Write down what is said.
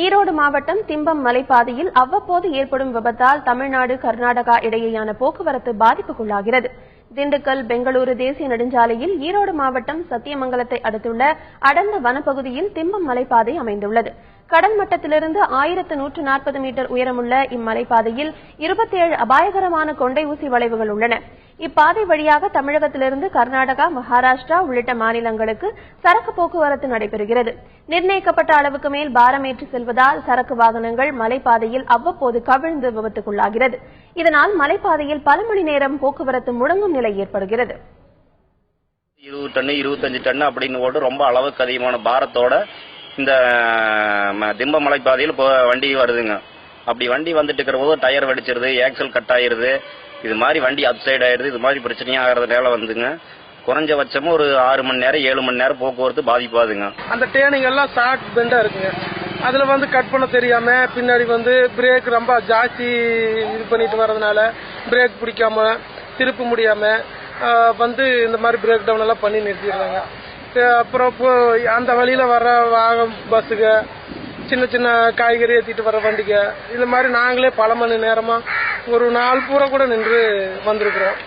ஈரோடு மாவட்டம் திம்பம் மலைப்பாதையில் அவ்வப்போது ஏற்படும் விபத்தால் தமிழ்நாடு கர்நாடகா இடையேயான போக்குவரத்து பாதிப்புக்குள்ளாகிறது. திண்டுக்கல் பெங்களூரு தேசிய நெடுஞ்சாலையில் ஈரோடு மாவட்டம் சத்தியமங்கலத்தை அடுத்துள்ள அடர்ந்த வனப்பகுதியில் திம்பம் மலைப்பாதை அமைந்துள்ளது. கடல் மட்டத்திலிருந்து 1140 மீட்டர் உயரமுள்ள இம்மலைப்பாதையில் 27 அபாயகரமான கொண்டை ஊசி வளைவுகள் உள்ளன. இப்பாதை வழியாக தமிழகத்திலிருந்து கர்நாடகா, மகாராஷ்டிரா உள்ளிட்ட மாநிலங்களுக்கு சரக்கு போக்குவரத்து நடைபெறுகிறது. நிர்ணயிக்கப்பட்ட அளவுக்கு மேல் பாரம் ஏற்றி செல்வதால் சரக்கு வாகனங்கள் மலைப்பாதையில் அவ்வப்போது கவிழ்ந்து விபத்துக்குள்ளாகிறது. இதனால் மலைப்பாதையில் பல மணி நேரம் போக்குவரத்து முடங்கும் நிலை ஏற்படுகிறது. 20 டன் 25 டன் அப்படின்னு ரொம்ப அளவுக்கு அதிகமான பாரத்தோட இந்த திம்பம் மலைப்பாதையில் வண்டி வருதுங்க. அப்படி வண்டி வந்துட்டு இருக்கிற போது டயர் வெடிச்சிருது, ஆக்சல் கட் ஆயிருது, இது மாதிரி வண்டி அப் சைடு ஆயிடுது. இது மாதிரி பிரச்சனையா ஆகிறதுனால வந்துங்க குறைஞ்சபட்சமும் ஒரு 6 மணி நேரம் 7 மணி நேரம் போக்குவரத்து பாதிப்பாதுங்க. அந்த டேர்னிங் எல்லாம் ஷார்ட் பெண்டா இருக்குங்க. அதுல கட் பண்ண தெரியாம பின்னாடி பிரேக் ரொம்ப ஜாஸ்தி இது பண்ணிட்டு வர்றதுனால பிரேக் பிடிக்காம திருப்ப முடியாம இந்த மாதிரி பிரேக் டவுன் எல்லாம் பண்ணி நிறுத்திடுறாங்க. அப்புறம் அந்த வழியில வர்ற பஸ்ஸுக, சின்ன சின்ன காய்கறி ஏற்றிட்டு வர வண்டிங்க, இது மாதிரி நாங்களே பல மணி நேரமா ஒரு நாள் பூரா கூட நின்று வந்திருக்கிறோம்.